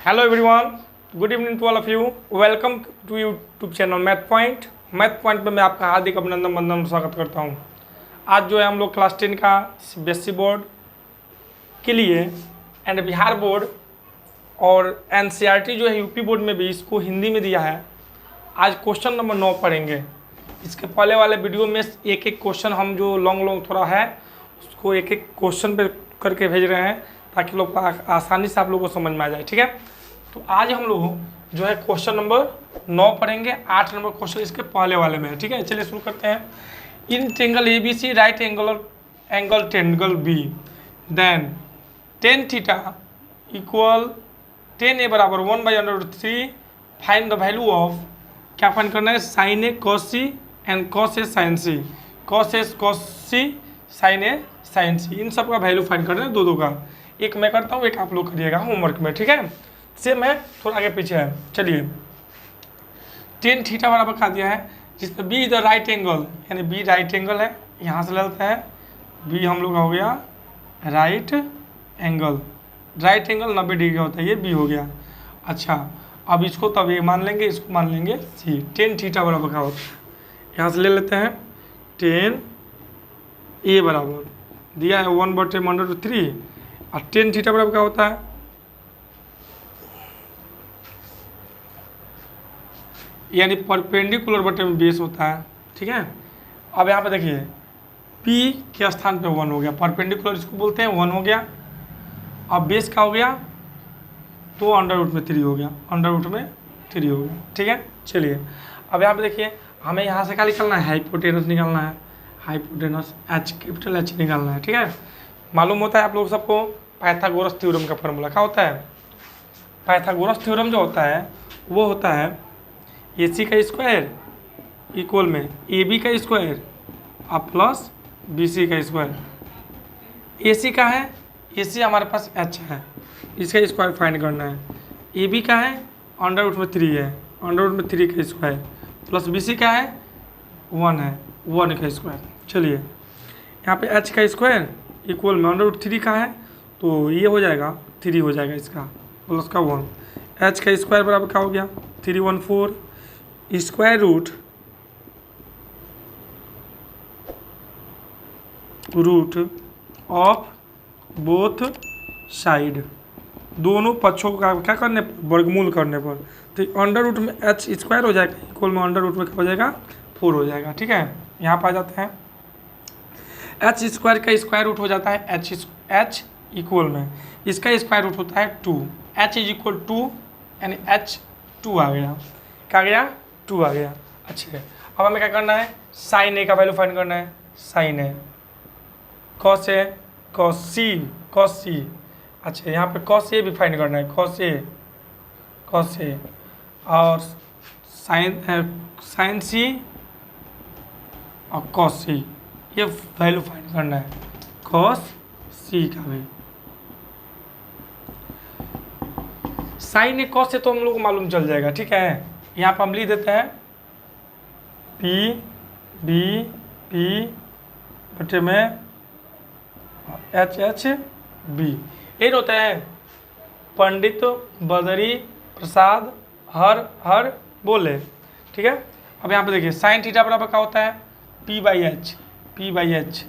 Hello everyone, good evening to all of you. Welcome to YouTube channel math point. Math point में मैं आपका हार्दिक अभिनंदन वंदन स्वागत करता हूं। आज जो है हम लोग क्लास 10 का सीबीएसई बोर्ड के लिए एंड बिहार बोर्ड और एनसीईआरटी जो है यूपी बोर्ड में भी इसको हिंदी में दिया है। आज क्वेश्चन नंबर 9 पढ़ेंगे। इसके पहले वाले वीडियो में एक एक क्वेश्चन हम जो लॉन्ग थोड़ा है उसको एक एक क्वेश्चन पे करके भेज रहे हैं ताकि लोग आसानी से आप लोगों को समझ में आ जाए। ठीक है, तो आज हम लोग जो है क्वेश्चन नंबर 9 पढ़ेंगे। 8 नंबर क्वेश्चन इसके पहले वाले में है। ठीक है, चलिए शुरू करते हैं। In triangle ABC right angle triangle B then tan theta equal tan A बराबर 1/√3 फाइंड द वैल्यू ऑफ, क्या फाइंड करना है, sine A cos C and cos A sine C, cos A cos C sine A sine C, इन सब का value find करना है दो का। एक मैं करता हूँ, एक आप लोग करिएगा होमवर्क में। ठीक है, सेम है, थोड़ा आगे पीछे है। चलिए, tan थीटा बराबर का दिया है जिसमें B द राइट एंगल, यानी B राइट एंगल है, यहाँ से लेते हैं B हम लोग हो गया right angle. Right angle 90 degree का होता है, ये B हो गया। अच्छा, अब इसको तब ये मान लेंगे, इसको मान लेंगे C। tan थीटा बराबर का होता है, यहाँ से ले लेते हैं tan A बराबर दिया है 1/√3 और tan थीटा बराबर का होता है, यानी परपेंडिकुलर बटे में बेस होता है। ठीक है, अब यहाँ पे देखिए P के स्थान पे 1 हो गया, परपेंडिकुलर इसको बोलते हैं 1 हो गया। अब बेस का हो गया तो √3 हो गया, √3 हो गया। ठीक है, चलिए अब यहाँ पे देखिए हमें यहाँ से क्या निकालना है, हाइपोटेनस निकालना है, हाइपोटेनस H कैपिटल H निकालना है। ठीक है, मालूम होता है आप लोग सबको पाइथागोरस थ्योरम का फॉर्मूला क्या होता है। पाइथागोरस थ्योरम जो होता है वो होता है AC का स्क्वायर इक्वल में AB का स्क्वायर और प्लस BC का स्क्वायर। AC का है, AC हमारे पास H है, इसका स्क्वायर फाइंड करना है। AB का है √3 है, √3 का स्क्वायर प्लस BC का है 1 है, 1 का स्क्वायर। चलिए यहाँ पे H का स्क्वायर इक्वल में √3 का है तो ये हो जाएगा 3 हो जाएगा, इसका प्लस का 1। H का स्क्वायर बराबर क्या हो गया 314 square root of both side, दोनों पक्षों का क्या करने पर, वर्गमूल करने पर, तो √ में H स्क्वायर हो जाएगा इक्वल में √ में क्या हो जाएगा 4 हो जाएगा। ठीक है, यहाँ पर आ जाते हैं H स्क्वायर का स्क्वायर रूट हो जाता है H इक्वल में इसका स्क्वायर रूट होता है 2, H इज इक्वल 2 यानी H 2 आ गया, क्या आ गया 2 आ गया। अच्छा, अब हमें क्या करना है, साइन ए का वैल्यू फाइंड करना है, sine A cos A cos सी। अच्छा, यहाँ पे कॉस ए भी फाइंड करना है, कॉस ए और साइन सी और कॉस सी, ये वैल्यू फाइंड करना है कॉस सी का भी। साइन ए कॉस से तो हम लोग को मालूम चल जाएगा। ठीक है, यहाँ पर हम लिख देते हैं P बटे में H B। ये होता है पंडित बदरी प्रसाद हर बोले। ठीक है, अब यहाँ पे देखिए साइन थीटा बराबर क्या होता है P/H,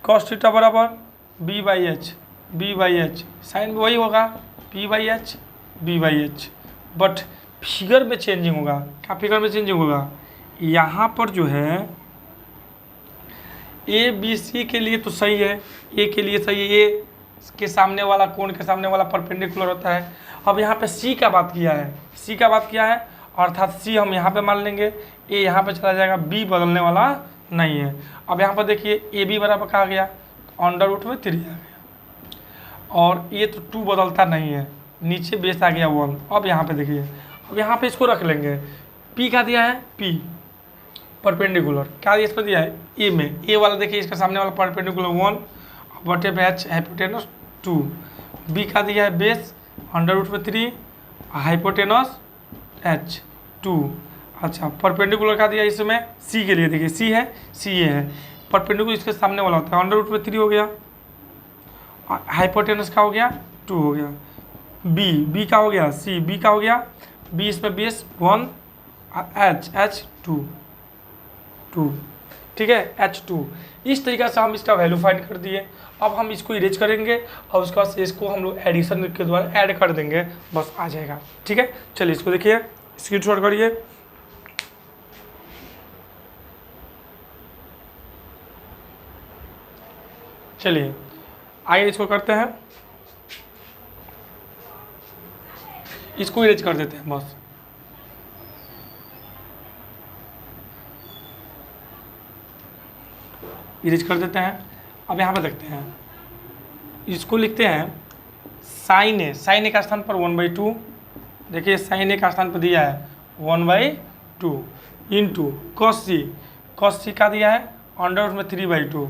कॉस थीटा बराबर B/H, साइन में वही होगा P/H, बट फिगर में चेंजिंग होगा। क्या फिगर में चेंजिंग होगा, यहाँ पर जो है ABC के लिए तो सही है, A के लिए सही है, A के सामने वाला कोण के सामने वाला परपेंडिकुलर होता है। अब यहाँ पे C का बात किया है, अर्थात C हम यहाँ पे मान लेंगे, A यहाँ पे चला जाएगा, B बदलने वाला नहीं है। अब यहाँ पर देखिए AB बराबर का आ गया √3 आ गया और ये तो 2 बदलता नहीं है, नीचे बेस आ गया 1। अब यहाँ पे देखिए, अब यहाँ पे इसको रख लेंगे, P का दिया है P परपेंडिकुलर, क्या इस पर दिया है A में, A वाला देखिए इसका सामने वाला परपेंडिकुलर 1 बटे में H हाइपोटेनस 2, B का दिया है बेस √3 हाइपोटेनस H 2। अच्छा, परपेंडिकुलर का दिया इसमें C के लिए, देखिए C है, C ये है, परपेंडिकुलर इसके सामने वाला होता है √3 हो गया, हाइपोटेनस का हो गया 2 हो गया। बी का हो गया सी, बी का हो गया बी, इस पर बेस 1, एच 2, ठीक है, H2। इस तरीके से हम इसका वैल्यू फाइंड कर दिए। अब हम इसको इरेज करेंगे और उसके बाद इसको हम लोग एडिशन के द्वारा ऐड कर देंगे, बस आ जाएगा। ठीक है, चलिए इसको देखिए, स्क्रीनशॉट करिए। चलिए आइए इसको करते हैं, इसको इरेज कर देते हैं बस। इरेज कर देते हैं। अब यहाँ पर देखते हैं, इसको लिखते हैं साइन ए। साइन ए का स्थान पर 1/2, देखिए साइन ए का स्थान पर दिया है 1/2 इंटू कॉस सी। कॉस सी का दिया है अंडर रूट में 3/2,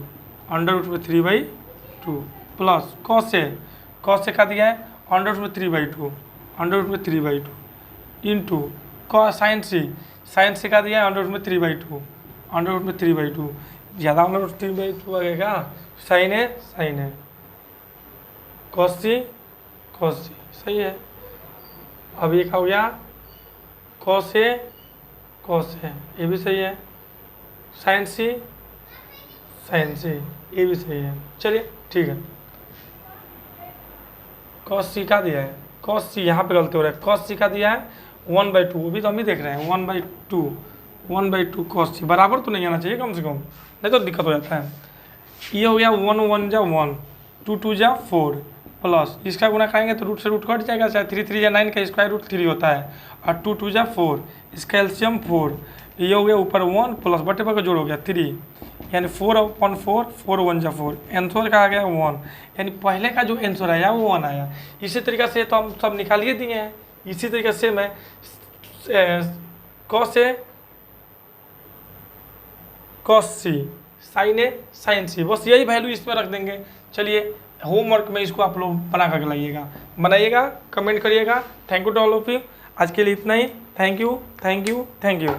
अंडर रूट में 3/2 plus cos A. Cos A का दिया है अंडर रूट में 3/2, अंडर रूट में 3/2 इंटू कॉस साइन सी। साइन सी का दिया है अंडर रूट में 3/2, अंडर रूट में 3/2, ज़्यादा अंडर रूट 3/2 आएगा। साइन ए कॉस सी, सही है। अब ये क्या हो गया कॉस ए, ये भी सही है। साइन सी, ये भी सही है। चलिए ठीक है, कॉस सी का दिया है, कॉस सी यहाँ पे गलती हो रहा है, कॉस सी का दिया है 1/2, अभी तो हम ही देख रहे हैं 1/2 कॉस सी, बराबर तो नहीं आना चाहिए कम से कम, नहीं तो दिक्कत हो जाता है। ये हो गया 1 1 जा 1, 2 2 जा 4 प्लस इसका गुना खाएंगे तो रूट से रूट कट जाएगा, चाहे 3 3 या 9 का स्क्वायर रूट 3 होता है, और 2 2 जा 4, इसका एलसीएम 4। ये हो गया ऊपर 1 प्लस बटे पर का जोड़ हो गया 3, यानी 4/4, 4 1 जा 4, आंसर का आ गया 1, यानी पहले का जो आंसर आया वो 1 आया। इसी तरीके से तो हम सब निकालिए दिए हैं। इसी तरीके से मैं कॉस सी, साइन सी, बस यही वैल्यू इसमें रख देंगे। चलिए होमवर्क में इसको आप लोग बना कर बनाइएगा, कमेंट करिएगा। Thank you to all of you. आज के लिए इतना ही। Thank you.